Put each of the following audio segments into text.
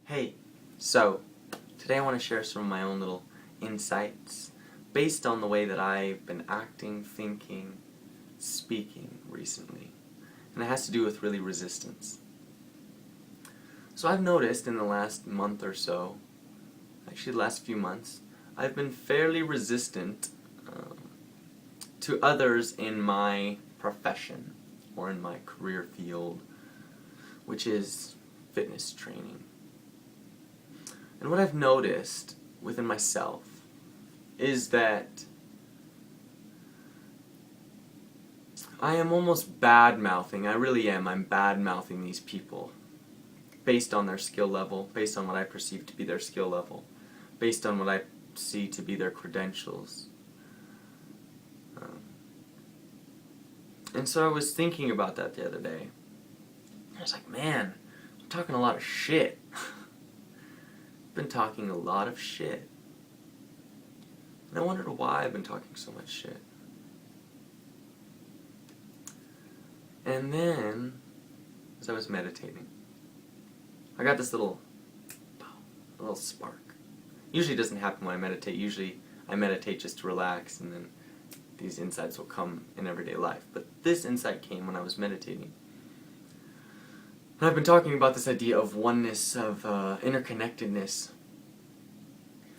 Hey, so today I want to share some of my own little insights based on the way that I've been acting, thinking, speaking recently. And it has to do with really resistance. So I've noticed in the last month or so, actually the last few months, I've been fairly resistant to others in my profession or in my career field, which is fitness training. And what I've noticed within myself is that I am almost bad-mouthing. I really am. I'm bad-mouthing these people based on their skill level, based on what I perceive to be their skill level, based on what I see to be their credentials. And so I was thinking about that the other day. I was like, man, I'm talking a lot of shit. Been talking a lot of shit. And I wondered why I've been talking so much shit. And then, as I was meditating, I got this little spark. Usually it doesn't happen when I meditate. Usually I meditate just to relax, and then these insights will come in everyday life. But this insight came when I was meditating. And I've been talking about this idea of oneness, of interconnectedness,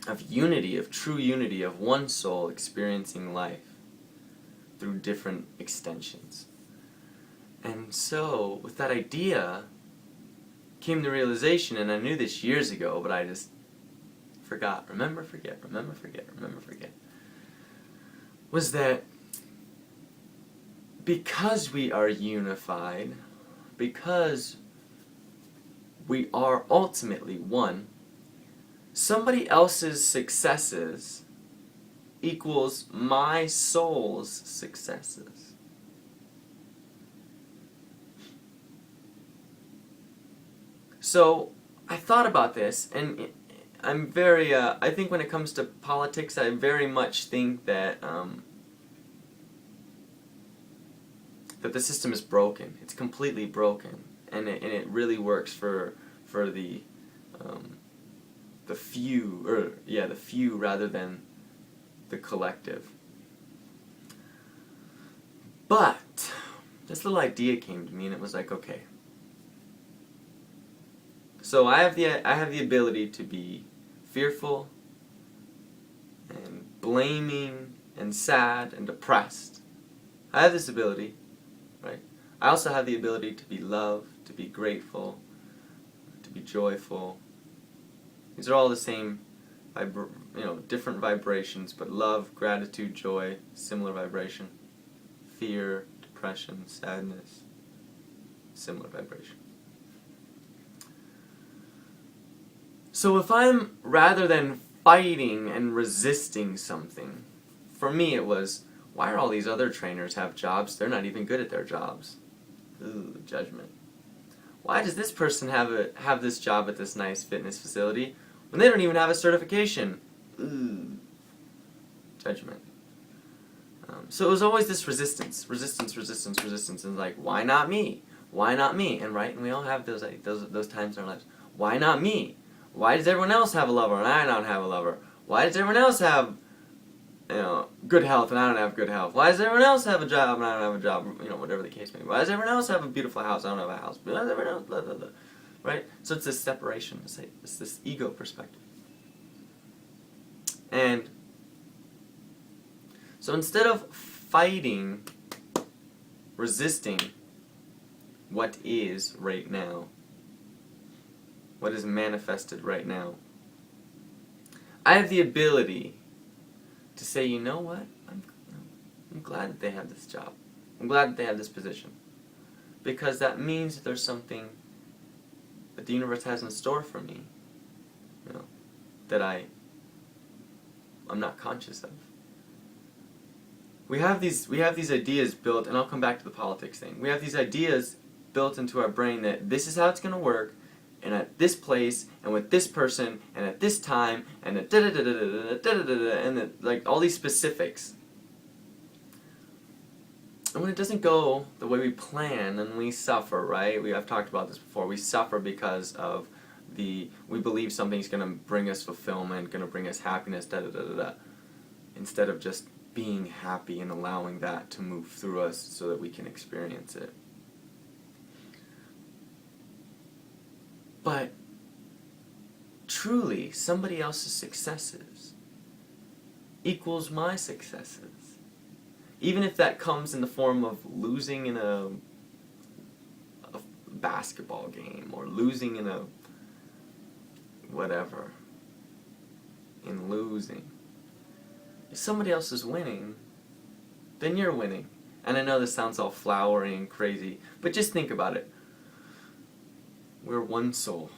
of unity, of true unity, of one soul experiencing life through different extensions. And so, with that idea, came the realization, and I knew this years ago, but I just forgot. Remember, forget, remember, forget, remember, forget. Was that because we are unified, because we are ultimately one, somebody else's successes equals my soul's successes. So I thought about this, and I'm very, I think when it comes to politics, I very much think that that the system is broken. It's completely broken, and it really works for the few rather than the collective. But this little idea came to me, and it was like, okay. So I have the ability to be fearful and blaming and sad and depressed. I have this ability, right? I also have the ability to be love, to be grateful, to be joyful. These are all the same, different vibrations, but love, gratitude, joy, similar vibration. Fear, depression, sadness, similar vibration. So if I'm, rather than fighting and resisting something, for me it was, why are all these other trainers have jobs? They're not even good at their jobs. Ooh, judgment. Why does this person have this job at this nice fitness facility when they don't even have a certification? Ooh, judgment. So it was always this resistance, and like, why not me? Why not me? And right, and we all have those times in our lives. Why not me? Why does everyone else have a lover and I don't have a lover? Why does everyone else have, good health and I don't have good health? Why does everyone else have a job and I don't have a job? Whatever the case may be. Why does everyone else have a beautiful house? I don't have a house. Why does everyone else, blah, blah, blah. Right? So it's this separation, it's this ego perspective. And so instead of fighting, resisting what is right now, what is manifested right now, I have the ability to say, you know what, I'm glad that they have this job. I'm glad that they have this position. Because that means that there's something that the universe has in store for me, that I'm not conscious of. We have these ideas built, and I'll come back to the politics thing. We have these ideas built into our brain that this is how it's going to work, and at this place, and with this person, and at this time, and at and like all these specifics. And when it doesn't go the way we plan, then we suffer, right? I've talked about this before. We suffer because of we believe something's going to bring us fulfillment, going to bring us happiness, da da da da da, instead of just being happy and allowing that to move through us so that we can experience it. But truly, somebody else's successes equals my successes. Even if that comes in the form of losing in a basketball game, or losing in a whatever, in losing. If somebody else is winning, then you're winning. And I know this sounds all flowery and crazy, but just think about it. We're one soul,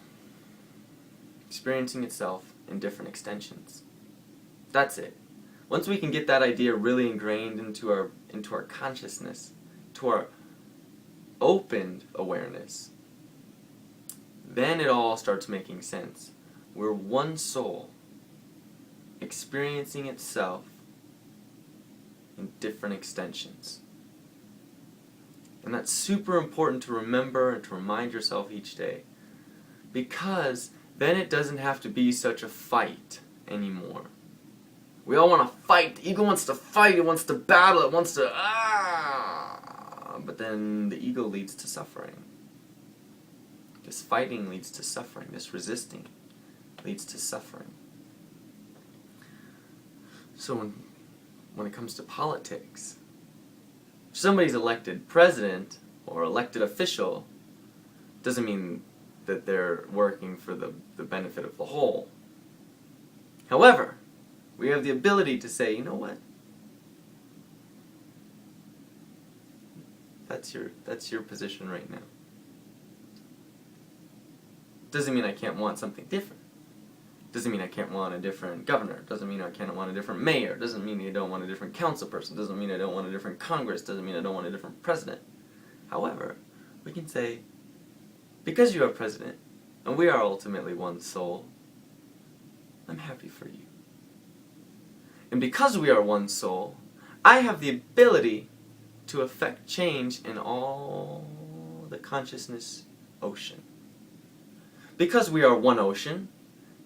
experiencing itself in different extensions. That's it. Once we can get that idea really ingrained into our consciousness, to our opened awareness, then it all starts making sense. We're one soul, experiencing itself in different extensions. And that's super important to remember and to remind yourself each day, because then it doesn't have to be such a fight anymore. We all want to fight. The ego wants to fight. It wants to battle. It wants to but then the ego leads to suffering. This fighting leads to suffering. This resisting leads to suffering. So when it comes to politics, if somebody's elected president or elected official, doesn't mean that they're working for the benefit of the whole. However, we have the ability to say, you know what? That's your position right now. Doesn't mean I can't want something different. Doesn't mean I can't want a different governor. Doesn't mean I can't want a different mayor. Doesn't mean I don't want a different council person. Doesn't mean I don't want a different Congress. Doesn't mean I don't want a different president. However, we can say, because you are president, and we are ultimately one soul, I'm happy for you. And because we are one soul, I have the ability to affect change in all the consciousness ocean. Because we are one ocean,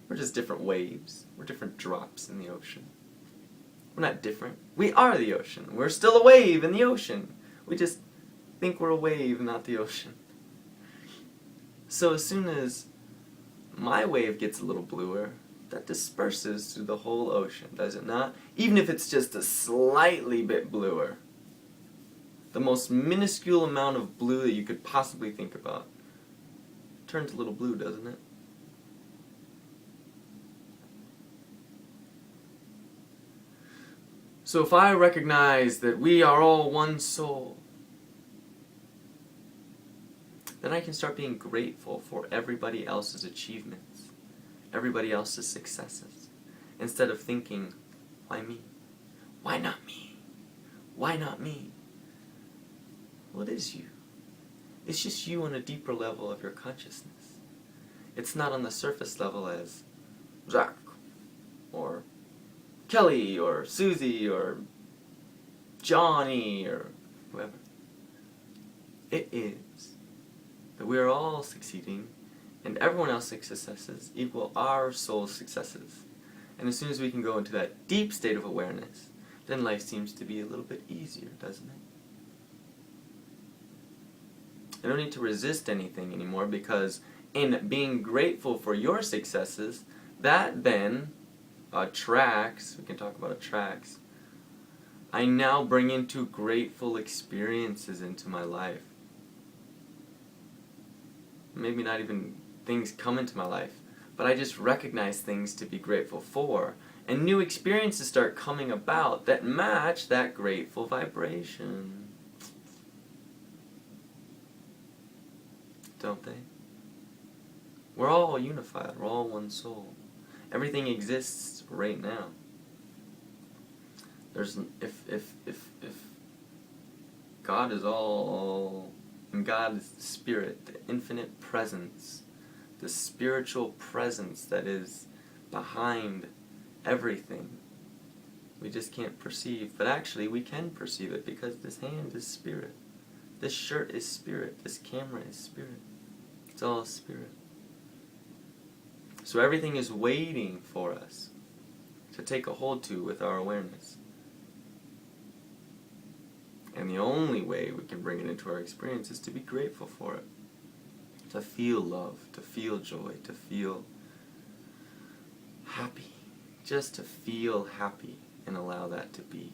we're just different waves. We're different drops in the ocean. We're not different. We are the ocean. We're still a wave in the ocean. We just think we're a wave, not the ocean. So as soon as my wave gets a little bluer, that disperses through the whole ocean, does it not? Even if it's just a slightly bit bluer. The most minuscule amount of blue that you could possibly think about turns a little blue, doesn't it? So if I recognize that we are all one soul, then I can start being grateful for everybody else's achievements, everybody else's successes, instead of thinking, why me? Why not me? Why not me? Well, it is you. It's just you on a deeper level of your consciousness. It's not on the surface level as Zach, or Kelly, or Susie, or Johnny, or whoever. It is that we are all succeeding, and everyone else's successes equal our soul's successes. And as soon as we can go into that deep state of awareness, then life seems to be a little bit easier, doesn't it? I don't need to resist anything anymore, because in being grateful for your successes, that then attracts, we can talk about attracts, I now bring into grateful experiences into my life. Maybe not even things come into my life, but I just recognize things to be grateful for, and new experiences start coming about that match that grateful vibration. Don't they? We're all unified. We're all one soul. Everything exists right now. There's if God is all, and God is the spirit, the infinite presence, the spiritual presence that is behind everything. We just can't perceive, but actually we can perceive it, because this hand is spirit. This shirt is spirit. This camera is spirit. It's all spirit. So everything is waiting for us to take a hold to with our awareness. And the only way we can bring it into our experience is to be grateful for it. To feel love, to feel joy, to feel happy. Just to feel happy and allow that to be.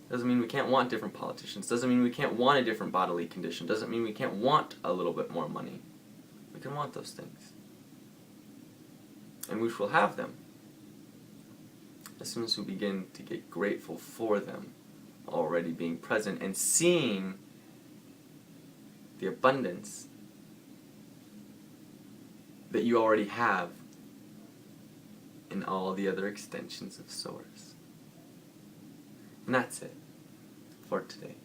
Doesn't mean we can't want different politicians. Doesn't mean we can't want a different bodily condition. Doesn't mean we can't want a little bit more money. We can want those things. And we will have them as soon as we begin to get grateful for them already being present and seeing the abundance that you already have in all the other extensions of Source. And that's it for today.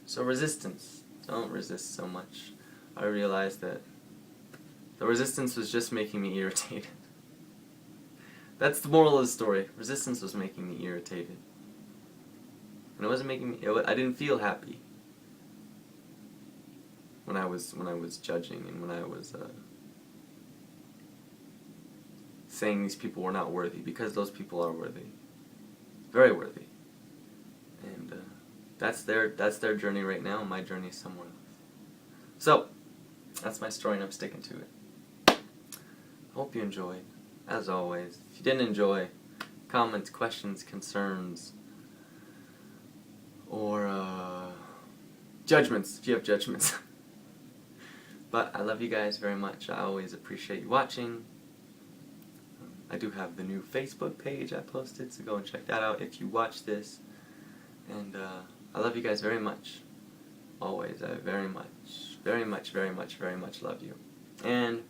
So resistance. Don't resist so much. I realized that the resistance was just making me irritated. That's the moral of the story. Resistance was making me irritated. And it wasn't making me... I didn't feel happy when I was judging and when I was saying these people were not worthy, because those people are worthy. Very worthy. And that's their journey right now, and my journey is somewhere else. So, that's my story and I'm sticking to it. Hope you enjoyed. As always, if you didn't enjoy, comments, questions, concerns, or judgments, if you have judgments. But I love you guys very much. I always appreciate you watching. I do have the new Facebook page I posted, so go and check that out if you watch this. And I love you guys very much. Always, I very much, very much, very much, very much love you. And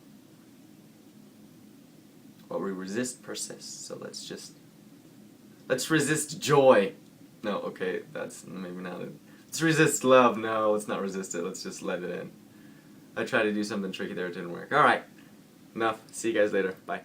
what we resist persists, so let's resist joy. No, okay, that's maybe not it. Let's resist love. No, let's not resist it. Let's just let it in. I tried to do something tricky there, it didn't work. Alright, enough. See you guys later. Bye.